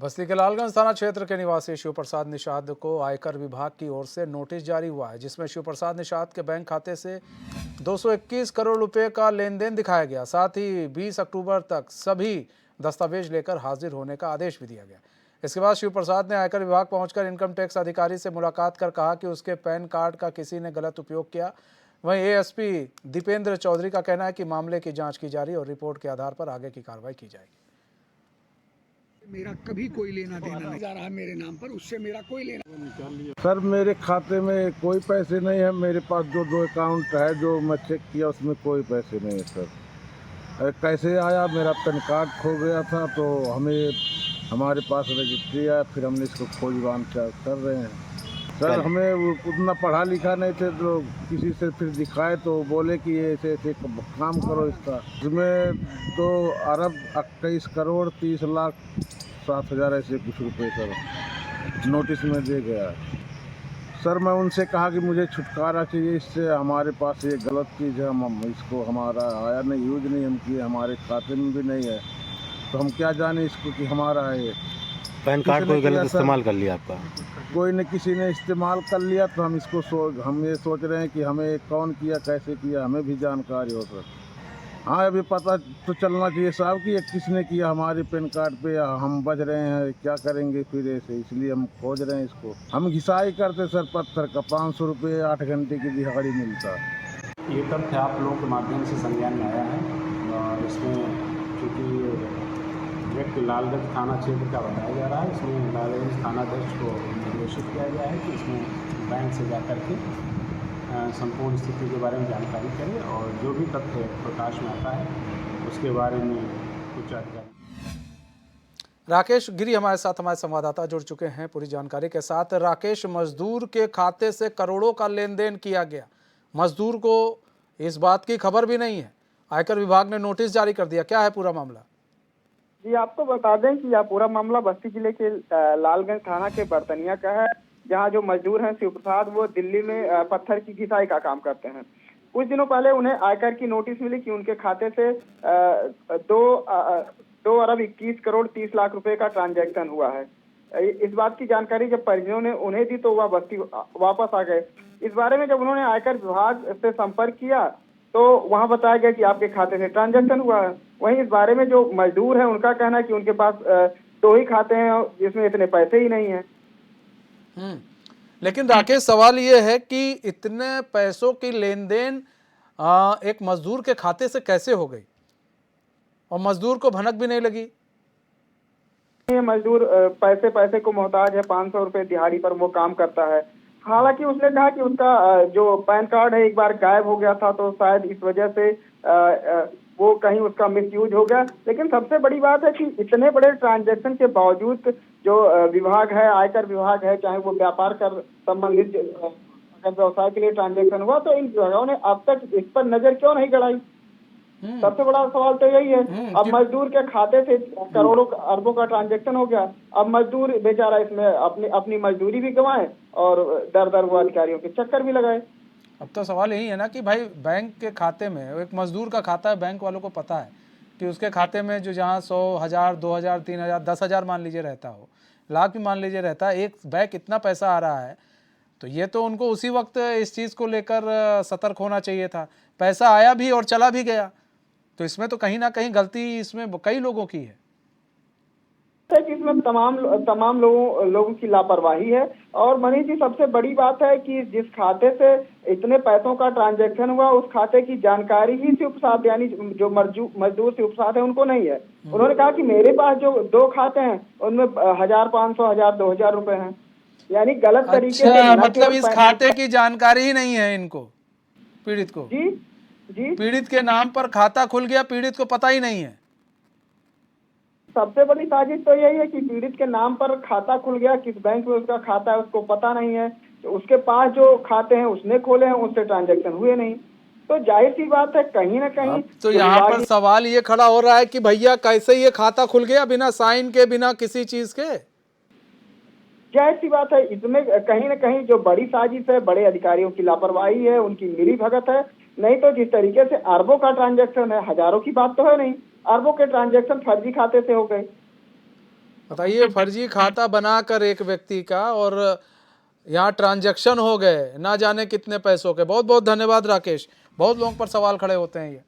बस्ती के लालगंज थाना क्षेत्र के निवासी शिव प्रसाद निषाद को आयकर विभाग की ओर से नोटिस जारी हुआ है, जिसमें शिव प्रसाद निषाद के बैंक खाते से 221 करोड़ रुपए का लेन देन दिखाया गया। साथ ही 20 अक्टूबर तक सभी दस्तावेज लेकर हाजिर होने का आदेश भी दिया गया। इसके बाद शिव प्रसाद ने आयकर विभाग पहुंचकर इनकम टैक्स अधिकारी से मुलाकात कर कहा कि उसके पैन कार्ड का किसी ने गलत उपयोग किया। वहीं एएसपी दीपेंद्र चौधरी का कहना है कि मामले की जाँच की जा रही है और रिपोर्ट के आधार पर आगे की कार्रवाई की जाएगी। मेरा कभी कोई लेना देना नहीं जा रहा मेरे नाम पर, उससे मेरा कोई लेना। सर मेरे खाते में कोई पैसे नहीं है। मेरे पास जो दो अकाउंट है जो मैं चेक किया उसमें कोई पैसे नहीं है सर। कैसे आया, मेरा पैन कार्ड खो गया था तो हमारे पास रजिस्ट्री है, फिर हमने इसको खोजबान कर रहे हैं। सर हमें उतना पढ़ा लिखा नहीं थे तो किसी से फिर दिखाए तो बोले कि ये ऐसे ऐसे काम करो इसका। इसमें 2 अरब 21 करोड़ 30 लाख 7,000 ऐसे कुछ रुपए सर नोटिस में दे गया। सर मैं उनसे कहा कि मुझे छुटकारा चाहिए इससे, हमारे पास ये गलत चीज़ है, हम इसको हमारा आया नहीं, यूज नहीं हम किए, हमारे खाते में भी नहीं है, तो हम क्या जाने इसको कि हमारा है। पैन कार्ड कोई गलत इस्तेमाल कर लिया आपका? कोई ने किसी ने इस्तेमाल कर लिया तो हम ये सोच रहे हैं कि हमें कौन किया, कैसे किया, हमें भी जानकारी हो सर। हाँ अभी पता तो चलना चाहिए साहब कि ये किसने किया हमारे पैन कार्ड पे। हम बच रहे हैं, क्या करेंगे फिर ऐसे, इसलिए हम खोज रहे हैं इसको। हम घिसाई करते सर पत्थर का 500 रुपये 8 घंटे की दिहाड़ी मिलता। ये तथ्य आप लोगों के माध्यम से संज्ञान में आया है और इसमें चूँकि व्यक्ति लालगंज थाना क्षेत्र का बताया जा रहा है, इसमें लालगंज थानाध्यक्ष को निर्देशित किया गया है कि इसमें बैंक से जाकर के संपूर्ण स्थिति के बारे में जानकारी करें और जो भी तथ्य प्रकाश में आता है उसके बारे में कुछ अधिकारी। राकेश गिरी हमारे साथ, हमारे संवाददाता जुड़ चुके हैं पूरी जानकारी के साथ। राकेश, मजदूर के खाते से करोड़ों का लेन देन किया गया, मजदूर को इस बात की खबर भी नहीं है, आयकर विभाग ने नोटिस जारी कर दिया, क्या है पूरा मामला? जी आपको बता दें कि यह पूरा मामला बस्ती जिले के लालगंज थाना के बर्तनिया का है, जहां जो मजदूर हैं शिव प्रसाद वो दिल्ली में पत्थर की घिसाई का काम करते हैं। कुछ दिनों पहले उन्हें आयकर की नोटिस मिली कि उनके खाते से 2 अरब 21 करोड़ 30 लाख रुपए का ट्रांजैक्शन हुआ है। इस बात की जानकारी जब परिजनों ने उन्हें दी तो वह बस्ती वापस आ गए। इस बारे में जब उन्होंने आयकर विभाग से संपर्क किया तो वहां बताया गया कि आपके खाते से ट्रांजैक्शन हुआ है। वहीं इस बारे में जो मजदूर है उनका कहना है कि उनके पास 2 ही खाते हैं जिसमें इतने पैसे ही नहीं है। लेकिन राकेश, सवाल ये है कि इतने पैसों की लेन देन एक मजदूर के खाते से कैसे हो गई और मजदूर को भनक भी नहीं लगी? ये मजदूर पैसे को मोहताज है, 500 रुपए दिहाड़ी पर वो काम करता है। हालांकि उसने कहा कि उसका जो पैन कार्ड है एक बार गायब हो गया था तो शायद इस वजह से वो कहीं उसका मिसयूज हो गया। लेकिन सबसे बड़ी बात है कि इतने बड़े ट्रांजैक्शन के बावजूद जो विभाग है, आयकर विभाग है, चाहे वो व्यापार कर संबंधित अगर व्यवसाय के लिए ट्रांजैक्शन हुआ तो इन विभागों ने अब तक इस पर नजर क्यों नहीं गड़ाई? सबसे बड़ा सवाल तो यही है। अब मजदूर के खाते से करोड़ों अरबों का ट्रांजैक्शन हो गया, अब मजदूर बेचारा इसमें अपनी मजदूरी भी गंवाए और दर वो अधिकारियों के चक्कर भी लगाए। अब तो सवाल यही है ना कि भाई बैंक के खाते में, एक मजदूर का खाता है, बैंक वालों को पता है कि उसके खाते में जो जहाँ 100, 1000, 2000, 3000, 10,000 मान लीजिए रहता हो, लाख भी मान लीजिए रहता है, एक बैंक इतना पैसा आ रहा है तो ये तो उनको उसी वक्त इस चीज़ को लेकर सतर्क होना चाहिए था। पैसा आया भी और चला भी गया, तो इसमें तो कहीं ना कहीं गलती इसमें कई लोगों की है कि इसमें तमाम लोगों की लापरवाही है। और मनीष जी सबसे बड़ी बात है कि जिस खाते से इतने पैसों का ट्रांजैक्शन हुआ उस खाते की जानकारी ही शिव प्रसाद यानी जो मजदूर शिव प्रसाद है उनको नहीं है। उन्होंने कहा कि मेरे पास जो 2 खाते हैं उनमें 1500, 1000, 2000 रुपए हैं, यानी गलत तरीके से। मतलब इस खाते की जानकारी ही नहीं है इनको, पीड़ित को। जी पीड़ित के नाम पर खाता खुल गया, पीड़ित को पता ही नहीं है। सबसे बड़ी साजिश तो यही है कि पीड़ित के नाम पर खाता खुल गया, किस बैंक में उसका खाता है उसको पता नहीं है, तो उसके पास जो खाते हैं उसने खोले हैं, उससे ट्रांजैक्शन हुए नहीं, तो जाहिर सी बात है कहीं ना कहीं। तो यहाँ पर सवाल ये खड़ा हो रहा है कि भैया कैसे ये खाता खुल गया बिना साइन के, बिना किसी चीज के? जाहिर सी बात है इसमें कहीं ना कहीं जो बड़ी साजिश है, बड़े अधिकारियों की लापरवाही है, उनकी मिलीभगत है। नहीं तो जिस तरीके से अरबों का ट्रांजैक्शन है, हजारों की बात तो है नहीं, अरबों के ट्रांजैक्शन फर्जी खाते से हो गए। बताइए, फर्जी खाता बनाकर एक व्यक्ति का और यहाँ ट्रांजैक्शन हो गए ना जाने कितने पैसों के। बहुत बहुत धन्यवाद राकेश। बहुत लोगों पर सवाल खड़े होते हैं ये।